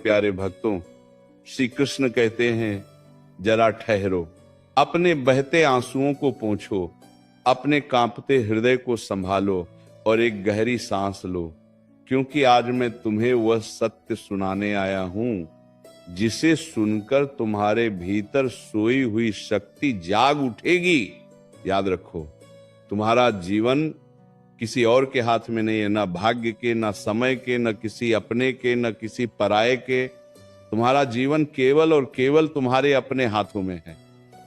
प्यारे भक्तों, श्री कृष्ण कहते हैं, जरा ठहरो, अपने बहते आंसुओं को पोंछो, अपने कांपते हृदय को संभालो और एक गहरी सांस लो, क्योंकि आज मैं तुम्हें वह सत्य सुनाने आया हूं जिसे सुनकर तुम्हारे भीतर सोई हुई शक्ति जाग उठेगी। याद रखो, तुम्हारा जीवन किसी और के हाथ में नहीं है, ना भाग्य के, ना समय के, ना किसी अपने के, ना किसी पराये के। तुम्हारा जीवन केवल और केवल तुम्हारे अपने हाथों में है।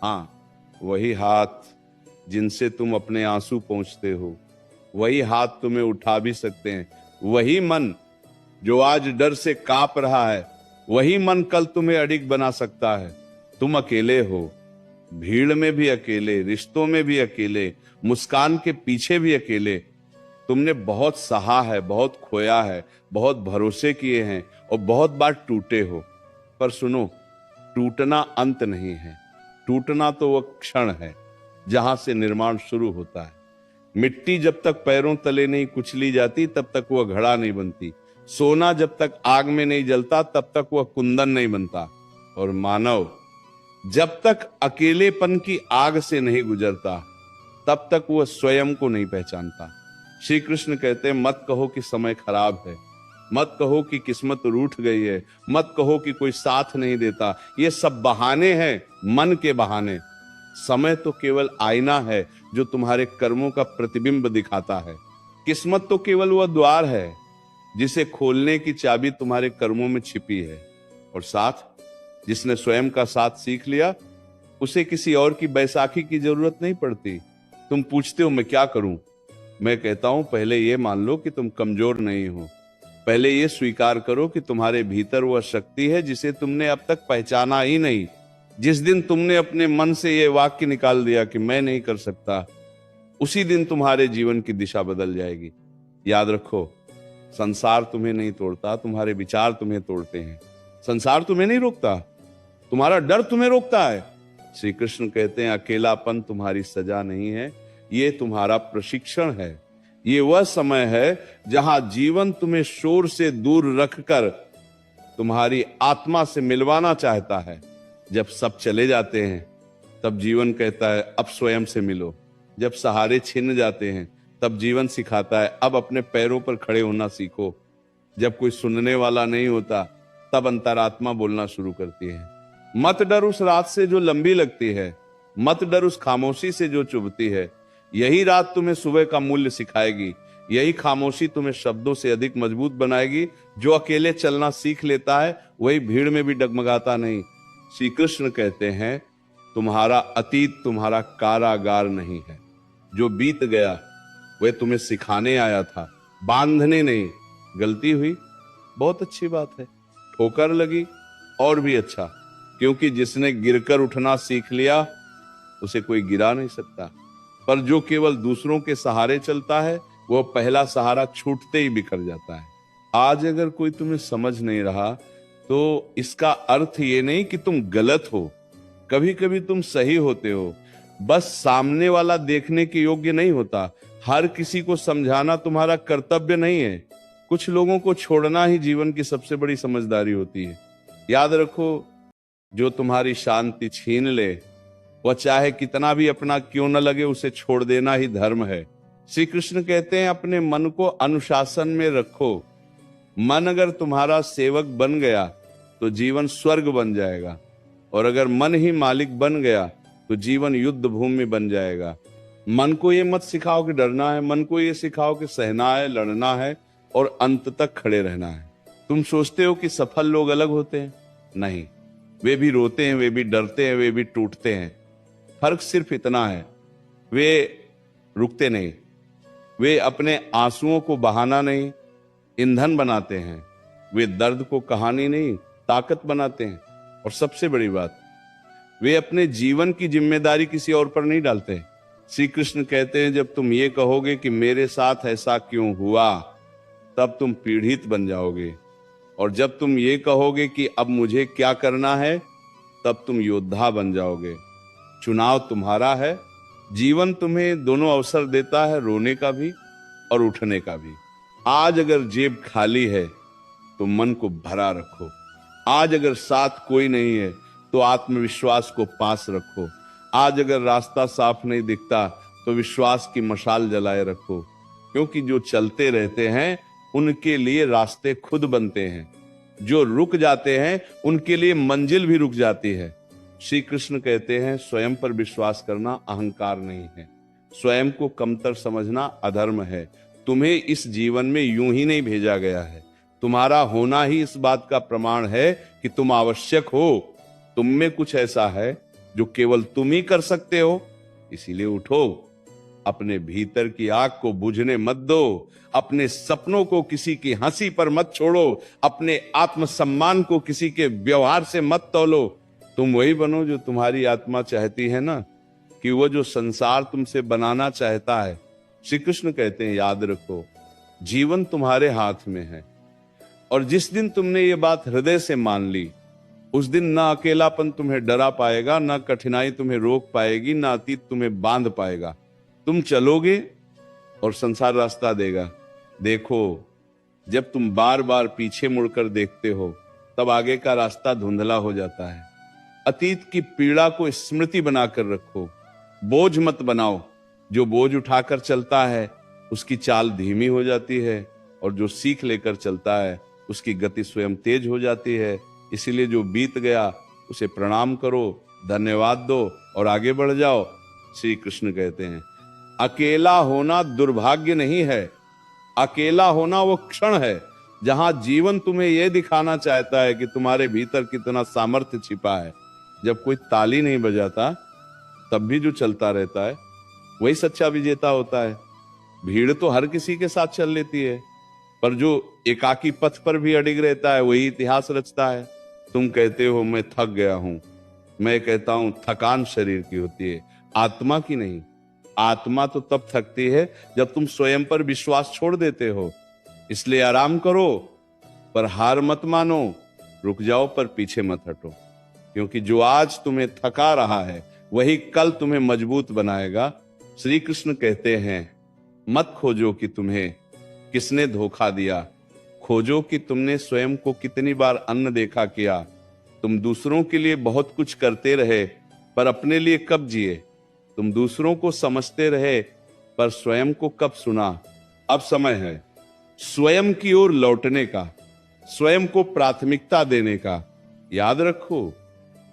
हाँ, वही हाथ जिनसे तुम अपने आंसू पोंछते हो, वही हाथ तुम्हें उठा भी सकते हैं। वही मन जो आज डर से कांप रहा है, वही मन कल तुम्हें अडिग बना सकता है। तुम अकेले हो, भीड़ में भी अकेले, रिश्तों में भी अकेले, मुस्कान के पीछे भी अकेले। तुमने बहुत सहा है, बहुत खोया है, बहुत भरोसे किए हैं और बहुत बार टूटे हो। पर सुनो, टूटना अंत नहीं है, टूटना तो वह क्षण है जहां से निर्माण शुरू होता है। मिट्टी जब तक पैरों तले नहीं कुचली जाती तब तक वह घड़ा नहीं बनती। सोना जब तक आग में नहीं जलता तब तक वह कुंदन नहीं बनता। और मानव जब तक अकेलेपन की आग से नहीं गुजरता तब तक वह स्वयं को नहीं पहचानता। श्री कृष्ण कहते हैं, मत कहो कि समय खराब है, मत कहो कि किस्मत रूठ गई है, मत कहो कि कोई साथ नहीं देता। ये सब बहाने हैं, मन के बहाने। समय तो केवल आईना है जो तुम्हारे कर्मों का प्रतिबिंब दिखाता है। किस्मत तो केवल वह द्वार है जिसे खोलने की चाबी तुम्हारे कर्मों में छिपी है। और साथ, जिसने स्वयं का साथ सीख लिया, उसे किसी और की बैसाखी की जरूरत नहीं पड़ती। तुम पूछते हो मैं क्या करूं? मैं कहता हूं, पहले ये मान लो कि तुम कमजोर नहीं हो। पहले ये स्वीकार करो कि तुम्हारे भीतर वह शक्ति है जिसे तुमने अब तक पहचाना ही नहीं। जिस दिन तुमने अपने मन से यह वाक्य निकाल दिया कि मैं नहीं कर सकता, उसी दिन तुम्हारे जीवन की दिशा बदल जाएगी। याद रखो, संसार तुम्हें नहीं तोड़ता, तुम्हारे विचार तुम्हें तोड़ते हैं। संसार तुम्हें नहीं रोकता, तुम्हारा डर तुम्हें रोकता है। श्री कृष्ण कहते हैं, अकेलापन तुम्हारी सजा नहीं है, ये तुम्हारा प्रशिक्षण है। ये वह समय है जहां जीवन तुम्हें शोर से दूर रखकर तुम्हारी आत्मा से मिलवाना चाहता है। जब सब चले जाते हैं तब जीवन कहता है, अब स्वयं से मिलो। जब सहारे छिन जाते हैं तब जीवन सिखाता है, अब अपने पैरों पर खड़े होना सीखो। जब कोई सुनने वाला नहीं होता तब अंतरात्मा बोलना शुरू करती है। मत डर उस रात से जो लंबी लगती है, मत डर उस खामोशी से जो चुभती है। यही रात तुम्हें सुबह का मूल्य सिखाएगी, यही खामोशी तुम्हें शब्दों से अधिक मजबूत बनाएगी। जो अकेले चलना सीख लेता है वही भीड़ में भी डगमगाता नहीं। श्री कृष्ण कहते हैं, तुम्हारा अतीत तुम्हारा कारागार नहीं है। जो बीत गया वह तुम्हें सिखाने आया था, बांधने नहीं। गलती हुई, बहुत अच्छी बात है। ठोकर लगी, और भी अच्छा, क्योंकि जिसने गिरकर उठना सीख लिया उसे कोई गिरा नहीं सकता। पर जो केवल दूसरों के सहारे चलता है वह पहला सहारा छूटते ही बिखर जाता है। आज अगर कोई तुम्हें समझ नहीं रहा तो इसका अर्थ ये नहीं कि तुम गलत हो। कभी कभी तुम सही होते हो, बस सामने वाला देखने के योग्य नहीं होता। हर किसी को समझाना तुम्हारा कर्तव्य नहीं है। कुछ लोगों को छोड़ना ही जीवन की सबसे बड़ी समझदारी होती है। याद रखो, जो तुम्हारी शांति छीन ले, वह चाहे कितना भी अपना क्यों न लगे, उसे छोड़ देना ही धर्म है। श्री कृष्ण कहते हैं, अपने मन को अनुशासन में रखो। मन अगर तुम्हारा सेवक बन गया तो जीवन स्वर्ग बन जाएगा, और अगर मन ही मालिक बन गया तो जीवन युद्ध भूमि बन जाएगा। मन को ये मत सिखाओ कि डरना है, मन को ये सिखाओ कि सहना है, लड़ना है और अंत तक खड़े रहना है। तुम सोचते हो कि सफल लोग अलग होते हैं? नहीं, वे भी रोते हैं, वे भी डरते हैं, वे भी टूटते हैं। फर्क सिर्फ इतना है, वे रुकते नहीं, वे अपने आंसुओं को बहाना नहीं, ईंधन बनाते हैं। वे दर्द को कहानी नहीं, ताकत बनाते हैं। और सबसे बड़ी बात, वे अपने जीवन की जिम्मेदारी किसी और पर नहीं डालते। श्री कृष्ण कहते हैं, जब तुम ये कहोगे कि मेरे साथ ऐसा क्यों हुआ, तब तुम पीड़ित बन जाओगे। और जब तुम ये कहोगे कि अब मुझे क्या करना है, तब तुम योद्धा बन जाओगे। चुनाव तुम्हारा है। जीवन तुम्हें दोनों अवसर देता है, रोने का भी और उठने का भी। आज अगर जेब खाली है तो मन को भरा रखो। आज अगर साथ कोई नहीं है तो आत्मविश्वास को पास रखो। आज अगर रास्ता साफ नहीं दिखता तो विश्वास की मशाल जलाए रखो, क्योंकि जो चलते रहते हैं उनके लिए रास्ते खुद बनते हैं, जो रुक जाते हैं उनके लिए मंजिल भी रुक जाती है। श्री कृष्ण कहते हैं स्वयं पर विश्वास करना अहंकार नहीं है, स्वयं को कमतर समझना अधर्म है। तुम्हें इस जीवन में यूं ही नहीं भेजा गया है, तुम्हारा होना ही इस बात का प्रमाण है कि तुम आवश्यक हो। तुम में कुछ ऐसा है जो केवल तुम ही कर सकते हो, इसीलिए उठो, अपने भीतर की आग को बुझने मत दो, अपने सपनों को किसी की हंसी पर मत छोड़ो, अपने आत्मसम्मान को किसी के व्यवहार से मत तौलो। तुम वही बनो जो तुम्हारी आत्मा चाहती है ना, कि वो जो संसार तुमसे बनाना चाहता है। श्री कृष्ण कहते हैं याद रखो, जीवन तुम्हारे हाथ में है, और जिस दिन तुमने ये बात हृदय से मान ली, उस दिन ना अकेलापन तुम्हें डरा पाएगा, ना कठिनाई तुम्हें रोक पाएगी, ना अतीत तुम्हें बांध पाएगा। तुम चलोगे और संसार रास्ता देगा। देखो, जब तुम बार बार पीछे मुड़कर देखते हो तब आगे का रास्ता धुंधला हो जाता है। अतीत की पीड़ा को स्मृति बनाकर रखो, बोझ मत बनाओ। जो बोझ उठाकर चलता है उसकी चाल धीमी हो जाती है, और जो सीख लेकर चलता है उसकी गति स्वयं तेज हो जाती है। इसीलिए जो बीत गया उसे प्रणाम करो, धन्यवाद दो और आगे बढ़ जाओ। श्री कृष्ण कहते हैं अकेला होना दुर्भाग्य नहीं है, अकेला होना वो क्षण है जहां जीवन तुम्हें यह दिखाना चाहता है कि तुम्हारे भीतर कितना सामर्थ्य छिपा है। जब कोई ताली नहीं बजाता तब भी जो चलता रहता है वही सच्चा विजेता होता है। भीड़ तो हर किसी के साथ चल लेती है, पर जो एकाकी पथ पर भी अडिग रहता है वही इतिहास रचता है। तुम कहते हो मैं थक गया हूं, मैं कहता हूं थकान शरीर की होती है, आत्मा की नहीं। आत्मा तो तब थकती है जब तुम स्वयं पर विश्वास छोड़ देते हो। इसलिए आराम करो पर हार मत मानो, रुक जाओ पर पीछे मत हटो, क्योंकि जो आज तुम्हें थका रहा है वही कल तुम्हें मजबूत बनाएगा। श्री कृष्ण कहते हैं मत खोजो कि तुम्हें किसने धोखा दिया, खोजो कि तुमने स्वयं को कितनी बार अन्न देखा किया। तुम दूसरों के लिए बहुत कुछ करते रहे पर अपने लिए कब जिए, तुम दूसरों को समझते रहे पर स्वयं को कब सुना। अब समय है स्वयं की ओर लौटने का, स्वयं को प्राथमिकता देने का। याद रखो,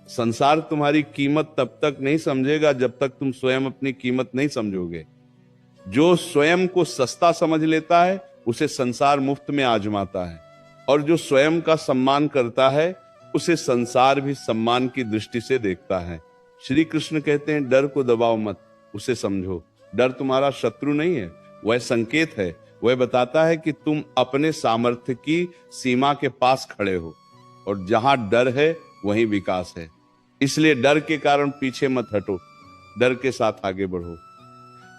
संसार तुम्हारी कीमत तब तक नहीं समझेगा जब तक तुम स्वयं अपनी कीमत नहीं समझोगे। जो स्वयं को सस्ता समझ लेता है उसे संसार मुफ्त में आजमाता है, और जो स्वयं का सम्मान करता है उसे संसार भी सम्मान की दृष्टि से देखता है। श्री कृष्ण कहते हैं डर को दबाओ मत, उसे समझो। डर तुम्हारा शत्रु नहीं है, वह संकेत है। वह बताता है कि तुम अपने सामर्थ्य की सीमा के पास खड़े हो, और जहां डर है वहीं विकास है। इसलिए डर के कारण पीछे मत हटो, डर के साथ आगे बढ़ो।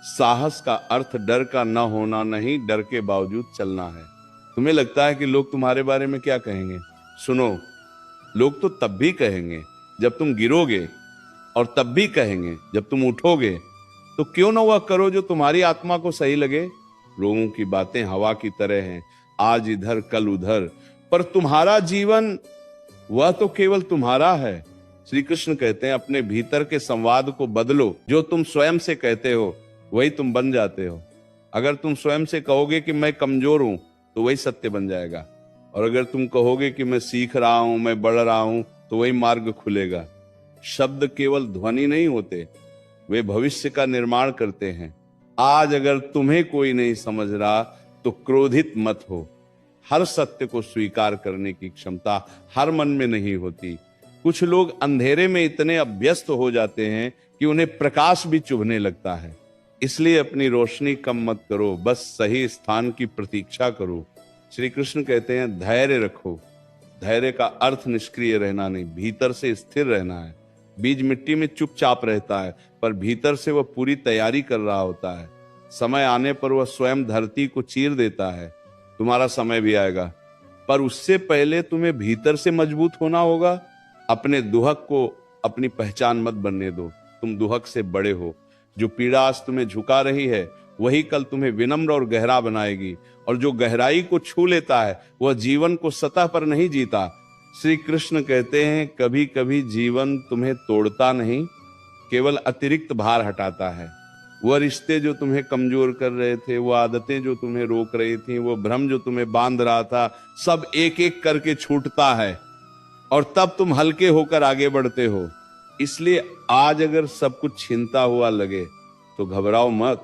साहस का अर्थ डर का न होना नहीं, डर के बावजूद चलना है। तुम्हें लगता है कि लोग तुम्हारे बारे में क्या कहेंगे? सुनो, लोग तो तब भी कहेंगे जब तुम गिरोगे, और तब भी कहेंगे जब तुम उठोगे। तो क्यों ना वह करो जो तुम्हारी आत्मा को सही लगे। लोगों की बातें हवा की तरह हैं, आज इधर कल उधर, पर तुम्हारा जीवन वह तो केवल तुम्हारा है। श्री कृष्ण कहते हैं अपने भीतर के संवाद को बदलो। जो तुम स्वयं से कहते हो वही तुम बन जाते हो। अगर तुम स्वयं से कहोगे कि मैं कमजोर हूं तो वही सत्य बन जाएगा, और अगर तुम कहोगे कि मैं सीख रहा हूं, मैं बढ़ रहा हूं, तो वही मार्ग खुलेगा। शब्द केवल ध्वनि नहीं होते, वे भविष्य का निर्माण करते हैं। आज अगर तुम्हें कोई नहीं समझ रहा तो क्रोधित मत हो। हर सत्य को स्वीकार करने की क्षमता हर मन में नहीं होती। कुछ लोग अंधेरे में इतने अभ्यस्त हो जाते हैं कि उन्हें प्रकाश भी चुभने लगता है। इसलिए अपनी रोशनी कम मत करो, बस सही स्थान की प्रतीक्षा करो। श्री कृष्ण कहते हैं धैर्य रखो। धैर्य का अर्थ निष्क्रिय रहना नहीं, भीतर से स्थिर रहना है। बीज मिट्टी में चुपचाप रहता है, पर भीतर से वह पूरी तैयारी कर रहा होता है। समय आने पर वह स्वयं धरती को चीर देता है। तुम्हारा समय भी आएगा, पर उससे पहले तुम्हें भीतर से मजबूत होना होगा। अपने दुहक को अपनी पहचान मत बनने दो, तुम दुहक से बड़े हो। जो पीड़ा आज तुम्हें झुका रही है वही कल तुम्हें विनम्र और गहरा बनाएगी, और जो गहराई को छू लेता है वह जीवन को सतह पर नहीं जीता, श्री कृष्ण कहते हैं कभी कभी जीवन तुम्हें तोड़ता नहीं, केवल अतिरिक्त भार हटाता है। वह रिश्ते जो तुम्हें कमजोर कर रहे थे, वो आदतें जो तुम्हें रोक रही थी, वो भ्रम जो तुम्हें बांध रहा था, सब एक एक करके छूटता है और तब तुम हल्के होकर आगे बढ़ते हो। इसलिए आज अगर सब कुछ छीनता हुआ लगे तो घबराओ मत,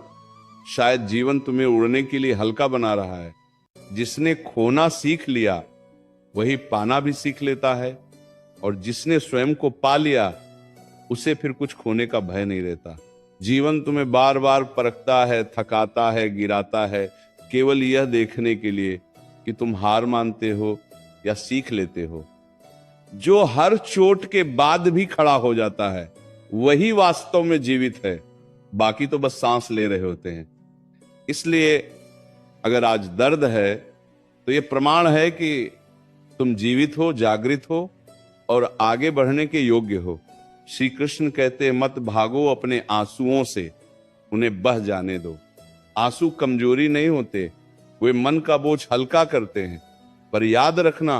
शायद जीवन तुम्हें उड़ने के लिए हल्का बना रहा है। जिसने खोना सीख लिया वही पाना भी सीख लेता है, और जिसने स्वयं को पा लिया उसे फिर कुछ खोने का भय नहीं रहता। जीवन तुम्हें बार बार परखता है, थकाता है, गिराता है, केवल यह देखने के लिए कि तुम हार मानते हो या सीख लेते हो। जो हर चोट के बाद भी खड़ा हो जाता है वही वास्तव में जीवित है, बाकी तो बस सांस ले रहे होते हैं। इसलिए अगर आज दर्द है तो यह प्रमाण है कि तुम जीवित हो, जागृत हो और आगे बढ़ने के योग्य हो। श्री कृष्ण कहते हैं मत भागो अपने आंसुओं से, उन्हें बह जाने दो। आंसू कमजोरी नहीं होते, वे मन का बोझ हल्का करते हैं। पर याद रखना,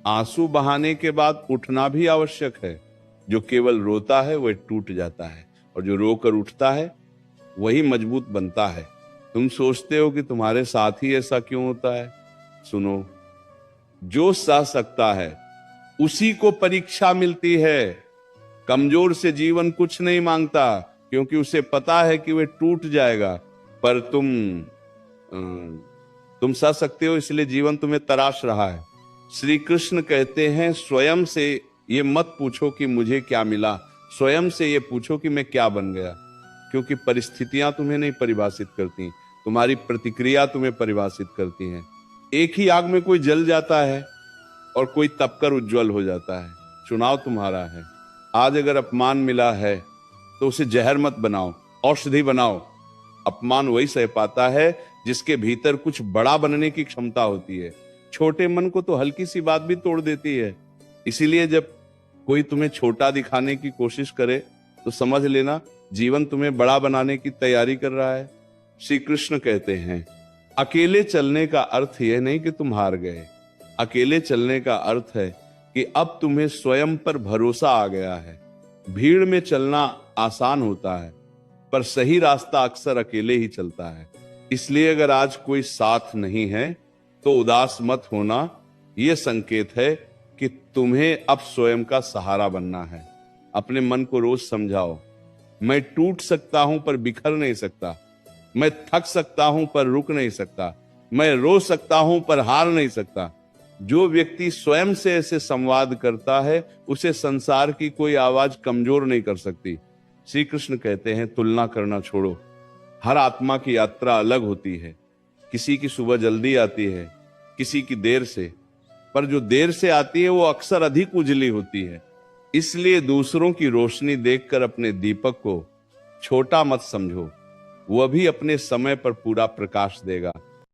आंसू बहाने के बाद उठना भी आवश्यक है। जो केवल रोता है वह टूट जाता है, और जो रोकर उठता है वही मजबूत बनता है। तुम सोचते हो कि तुम्हारे साथ ही ऐसा क्यों होता है? सुनो, जो सह सकता है उसी को परीक्षा मिलती है। कमजोर से जीवन कुछ नहीं मांगता, क्योंकि उसे पता है कि वह टूट जाएगा। पर तुम सह सकते हो, इसलिए जीवन तुम्हें तराश रहा है। श्री कृष्ण कहते हैं स्वयं से ये मत पूछो कि मुझे क्या मिला, स्वयं से ये पूछो कि मैं क्या बन गया। क्योंकि परिस्थितियां तुम्हें नहीं परिभाषित करती, तुम्हारी प्रतिक्रिया तुम्हें परिभाषित करती हैं। एक ही आग में कोई जल जाता है और कोई तपकर उज्जवल हो जाता है। चुनाव तुम्हारा है। आज अगर अपमान मिला है तो उसे जहर मत बनाओ, औषधि बनाओ। अपमान वही सह पाता है जिसके भीतर कुछ बड़ा बनने की क्षमता होती है। छोटे मन को तो हल्की सी बात भी तोड़ देती है। इसीलिए जब कोई तुम्हें छोटा दिखाने की कोशिश करे तो समझ लेना जीवन तुम्हें बड़ा बनाने की तैयारी कर रहा है। श्री कृष्ण कहते हैं अकेले चलने का अर्थ यह नहीं कि तुम हार गए। अकेले चलने का अर्थ है कि अब तुम्हें स्वयं पर भरोसा आ गया है। भीड़ में चलना आसान होता है, पर सही रास्ता अक्सर अकेले ही चलता है। इसलिए अगर आज कोई साथ नहीं है तो उदास मत होना। यह संकेत है कि तुम्हें अब स्वयं का सहारा बनना है। अपने मन को रोज समझाओ, मैं टूट सकता हूं पर बिखर नहीं सकता, मैं थक सकता हूं पर रुक नहीं सकता, मैं रो सकता हूं पर हार नहीं सकता। जो व्यक्ति स्वयं से ऐसे संवाद करता है उसे संसार की कोई आवाज कमजोर नहीं कर सकती। श्री कृष्ण कहते हैं तुलना करना छोड़ो। हर आत्मा की यात्रा अलग होती है। किसी की सुबह जल्दी आती है, किसी की देर से, पर जो देर से आती है वो अक्सर अधिक उजली होती है। इसलिए दूसरों की रोशनी देखकर अपने दीपक को छोटा मत समझो, वह भी अपने समय पर पूरा प्रकाश देगा।